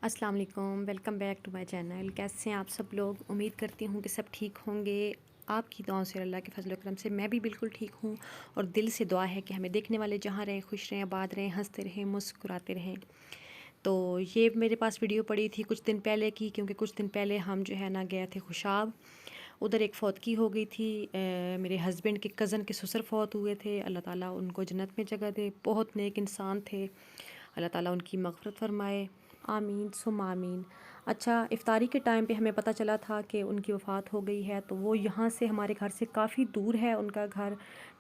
अस्सलाम वालेकुम, welcome back to my channel. कैसे हैं आप सब लोग? उम्मीद करती हूँ कि सब ठीक होंगे। आपकी दुआओं से, अल्लाह के फजल करम से मैं भी बिल्कुल ठीक हूँ। और दिल से दुआ है कि हमें देखने वाले जहाँ रहें खुश रहें, आबाद रहें, हंसते रहें, मुस्कुराते रहें। तो ये मेरे पास वीडियो पड़ी थी कुछ दिन पहले की, क्योंकि कुछ दिन पहले हम जो है ना गए थे खुशाब। उधर एक फ़ौतगी हो गई थी। मेरे हस्बैंड के कज़न के ससुर फ़ौत हुए थे। अल्लाह ताला उनको जन्नत में जगह दे। बहुत नेक इंसान थे। अल्लाह ताला उनकी मग़फ़िरत फ़रमाए। आमीन सुम आमीन। अच्छा, इफ़्तारी के टाइम पे हमें पता चला था कि उनकी वफ़ात हो गई है। तो वो यहाँ से हमारे घर से काफ़ी दूर है उनका घर।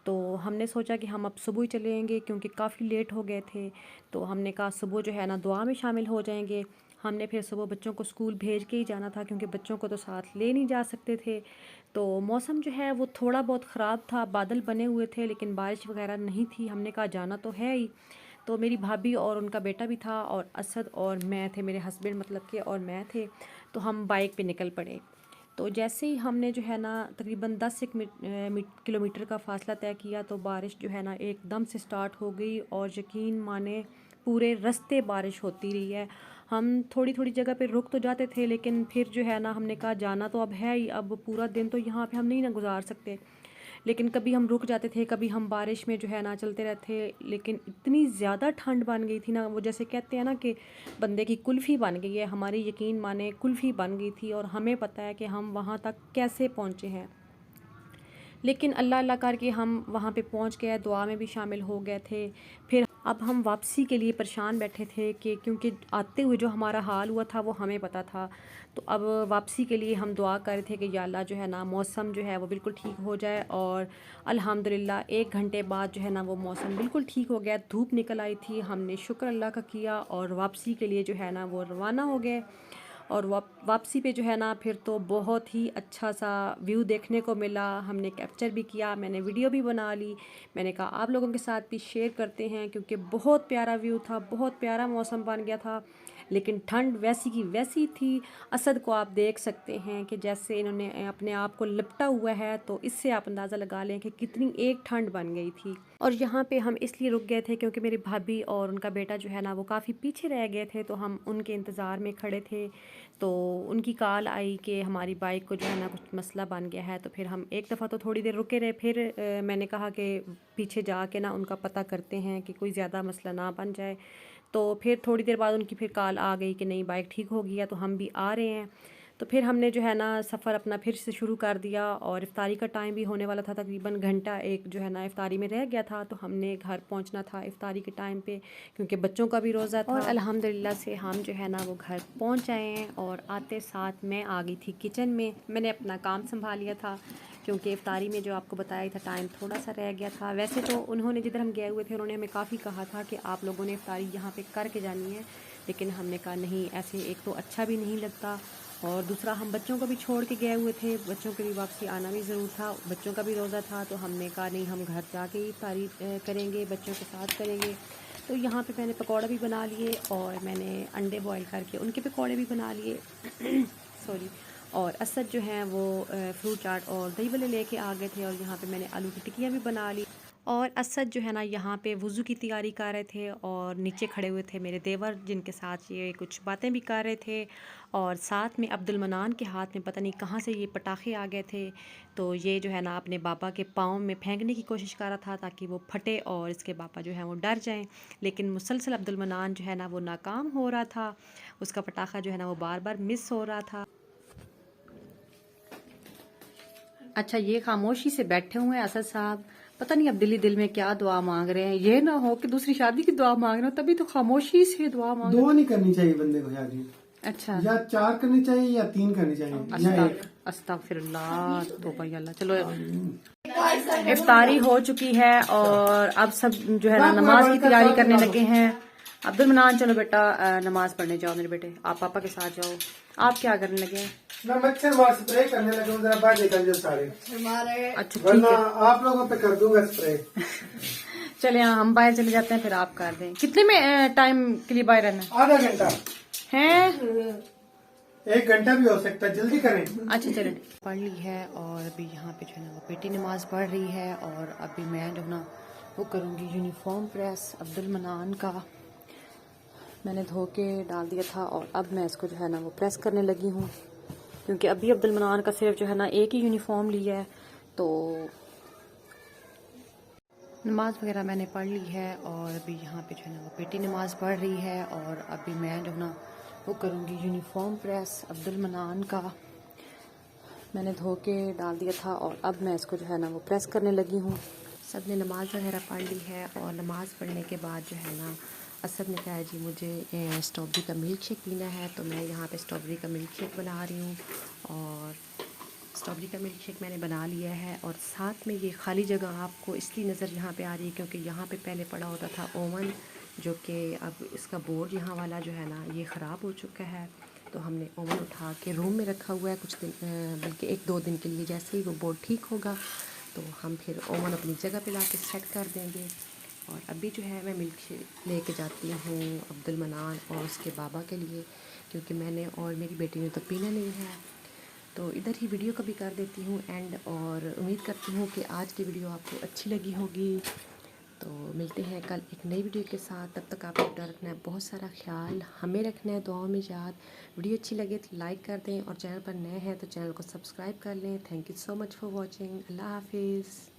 तो हमने सोचा कि हम अब सुबह ही चलेंगे, क्योंकि काफ़ी लेट हो गए थे। तो हमने कहा सुबह जो है ना दुआ में शामिल हो जाएंगे। हमने फिर सुबह बच्चों को स्कूल भेज के ही जाना था, क्योंकि बच्चों को तो साथ ले नहीं जा सकते थे। तो मौसम जो है वो थोड़ा बहुत ख़राब था, बादल बने हुए थे, लेकिन बारिश वगैरह नहीं थी। हमने कहा जाना तो है ही। तो मेरी भाभी और उनका बेटा भी था, और असद और मैं थे, मेरे हस्बैंड मतलब के और मैं थे। तो हम बाइक पे निकल पड़े। तो जैसे ही हमने जो है ना तकरीबन 10 किलोमीटर का फ़ासला तय किया, तो बारिश जो है ना एकदम से स्टार्ट हो गई। और यकीन माने पूरे रास्ते बारिश होती रही है। हम थोड़ी थोड़ी जगह पे रुक तो जाते थे, लेकिन फिर जो है ना हमने कहा जाना तो अब है ही, अब पूरा दिन तो यहाँ पे हम नहीं ना गुजार सकते। लेकिन कभी हम रुक जाते थे, कभी हम बारिश में जो है ना चलते रहते। लेकिन इतनी ज़्यादा ठंड बन गई थी ना, वो जैसे कहते हैं ना कि बंदे की कुल्फ़ी बन गई है, हमारी यकीन माने कुल्फ़ी बन गई थी। और हमें पता है कि हम वहाँ तक कैसे पहुँचे हैं। लेकिन अल्लाह अल्लाह करके हम वहाँ पे पहुँच गए, दुआ में भी शामिल हो गए थे। फिर अब हम वापसी के लिए परेशान बैठे थे कि क्योंकि आते हुए जो हमारा हाल हुआ था वो हमें पता था। तो अब वापसी के लिए हम दुआ कर रहे थे कि या अल्लाह जो है ना मौसम जो है वो बिल्कुल ठीक हो जाए। और अल्हम्दुलिल्लाह 1 घंटे बाद जो है ना वो मौसम बिल्कुल ठीक हो गया, धूप निकल आई थी। हमने शुक्र अल्लाह का किया और वापसी के लिए जो है ना वो रवाना हो गए। और वापसी पे जो है ना फिर तो बहुत ही अच्छा सा व्यू देखने को मिला। हमने कैप्चर भी किया, मैंने वीडियो भी बना ली। मैंने कहा आप लोगों के साथ भी शेयर करते हैं, क्योंकि बहुत प्यारा व्यू था, बहुत प्यारा मौसम बन गया था। लेकिन ठंड वैसी की वैसी थी। असद को आप देख सकते हैं कि जैसे इन्होंने अपने आप को लिपटा हुआ है, तो इससे आप अंदाज़ा लगा लें कि कितनी एक ठंड बन गई थी। और यहाँ पे हम इसलिए रुक गए थे क्योंकि मेरी भाभी और उनका बेटा जो है ना वो काफ़ी पीछे रह गए थे। तो हम उनके इंतज़ार में खड़े थे। तो उनकी कॉल आई कि हमारी बाइक को जो है ना कुछ मसला बन गया है। तो फिर हम एक दफ़ा तो थोड़ी देर रुके रहे। फिर मैंने कहा कि पीछे जाके ना उनका पता करते हैं कि कोई ज़्यादा मसला ना बन जाए। तो फिर थोड़ी देर बाद उनकी फिर कॉल आ गई कि नहीं बाइक ठीक हो गई है, तो हम भी आ रहे हैं। तो फिर हमने जो है ना सफ़र अपना फिर से शुरू कर दिया। और इफ़्तारी का टाइम भी होने वाला था, तकरीबन घंटा एक जो है ना इफ़्तारी में रह गया था। तो हमने घर पहुंचना था इफ़्तारी के टाइम पे, क्योंकि बच्चों का भी रोज़ा था। और अल्हम्दुलिल्लाह से हम जो है ना वो घर पहुंच आए हैं। और आते साथ मैं आ गई थी किचन में। मैंने अपना काम संभाल लिया था, क्योंकि इफ़्तारी में जो आपको बताया था टाइम थोड़ा सा रह गया था। वैसे तो उन्होंने जिधर हम गए हुए थे उन्होंने हमें काफ़ी कहा था कि आप लोगों ने इफ़्तारी यहाँ पे करके जानी है। लेकिन हमने कहा नहीं, ऐसे एक तो अच्छा भी नहीं लगता, और दूसरा हम बच्चों को भी छोड़ के गए हुए थे, बच्चों के भी वापसी आना भी ज़रूर था, बच्चों का भी रोज़ा था। तो हमने कहा नहीं, हम घर जाके ही इफ़्तारी करेंगे, बच्चों के साथ करेंगे। तो यहाँ पे मैंने पकौड़े भी बना लिए, और मैंने अंडे बॉईल करके उनके पकौड़े भी बना लिए सॉरी। और असद जो हैं वो फ्रूट चाट और दही वड़े लेके आ गए थे। और यहाँ पे मैंने आलू की टिक्कियाँ भी बना ली। और असद जो है ना यहाँ पे वज़ू की तैयारी कर रहे थे, और नीचे खड़े हुए थे मेरे देवर, जिनके साथ ये कुछ बातें भी कर रहे थे। और साथ में अब्दुल मनान के हाथ में पता नहीं कहाँ से ये पटाखे आ गए थे। तो ये जो है ना अपने पापा के पाँव में फेंकने की कोशिश कर रहा था, ताकि वो फटे और इसके पापा जो है वो डर जाएं। लेकिन मुसलसल अब्दुल मनान जो है ना वो नाकाम हो रहा था, उसका पटाखा जो है ना वो बार बार मिस हो रहा था। अच्छा, ये खामोशी से बैठे हुए हैं असद साहब, पता नहीं अब दिल ही दिल में क्या दुआ मांग रहे हैं। ये ना हो कि दूसरी शादी की दुआ मांग रहे हो, तभी तो खामोशी से दुआ मांग रहे दो नहीं करनी चाहिए बंदे को शादी। अच्छा, या 4 करनी चाहिए या 3 करनी चाहिए या 1। अस्तगफिरुल्लाह, तौबा या अल्लाह। चलो, इफ्तारी हो चुकी है और अब सब जो है ना नमाज की तैयारी करने लगे हैं। अब्दुल मनान, चलो बेटा नमाज पढ़ने जाओ मेरे बेटे, आप पापा के साथ जाओ। आप क्या करने लगे हैं? मैं मच्छर मार स्प्रे करने लगा हूँ, जरा बाहर निकल जाओ सारे। अच्छा ठीक वरना है, आप लोगों पे कर दूंगा स्प्रे। चले हम बाहर चले जाते हैं, फिर आप कर दें। कितने में टाइम के लिए बाहर रहना आधा घंटा, है? 1 घंटा भी हो सकता है, जल्दी करें। अच्छा चलो, पढ़ ली है। और अभी यहाँ पे जो है ना वो बेटी नमाज पढ़ रही है। और अभी मैं जो ना वो करूँगी यूनिफॉर्म प्रेस अब्दुल मनान का। मैंने धो के डाल दिया था और अब मैं इसको जो है ना वो प्रेस करने लगी हूँ, क्योंकि अभी अब्दुल मनान का सिर्फ जो है ना एक ही यूनिफॉर्म लिया है। तो नमाज़ वगैरह मैंने पढ़ ली है और अभी यहाँ पे जो है ना वो बेटी नमाज़ पढ़ रही है और अभी मैं जो ना वो करूँगी यूनिफॉर्म प्रेस अब्दुल मनान का। मैंने धो के डाल दिया था और अब मैं इसको जो है ना वो प्रेस करने लगी हूँ। सब ने नमाज़ वगैरह पढ़ ली है और नमाज़ पढ़ने के बाद जो है ना असद ने कहा जी मुझे स्ट्रॉबेरी का मिल्क शेक पीना है, तो मैं यहाँ पे स्ट्रॉबेरी का मिल्क शेक बना रही हूँ। और स्ट्रॉबेरी का मिल्क शेक मैंने बना लिया है और साथ में ये खाली जगह आपको इसलिए नज़र यहाँ पे आ रही है क्योंकि यहाँ पे पहले पड़ा होता था ओवन, जो कि अब इसका बोर्ड यहाँ वाला जो है ना ये ख़राब हो चुका है। तो हमने ओवन उठा के रूम में रखा हुआ है कुछ दिन, बल्कि 1-2 दिन के लिए। जैसे ही वो बोर्ड ठीक होगा तो हम फिर ओवन अपनी जगह पे ला के सेट कर देंगे। और अभी जो है मैं मिल्क शेक लेके जाती हूँ अब्दुल मनान और उसके बाबा के लिए, क्योंकि मैंने और मेरी बेटी ने तो पीना नहीं है। तो इधर ही वीडियो का भी कर देती हूँ एंड, और उम्मीद करती हूँ कि आज की वीडियो आपको अच्छी लगी होगी। तो मिलते हैं कल एक नई वीडियो के साथ। तब तक आपको अपना रखना है बहुत सारा ख्याल, हमें रखना है दुआओं में याद। वीडियो अच्छी लगे तो लाइक कर दें और चैनल पर नए हैं तो चैनल को सब्सक्राइब कर लें। Thank you so much for watching. अल्लाह हाफिज़।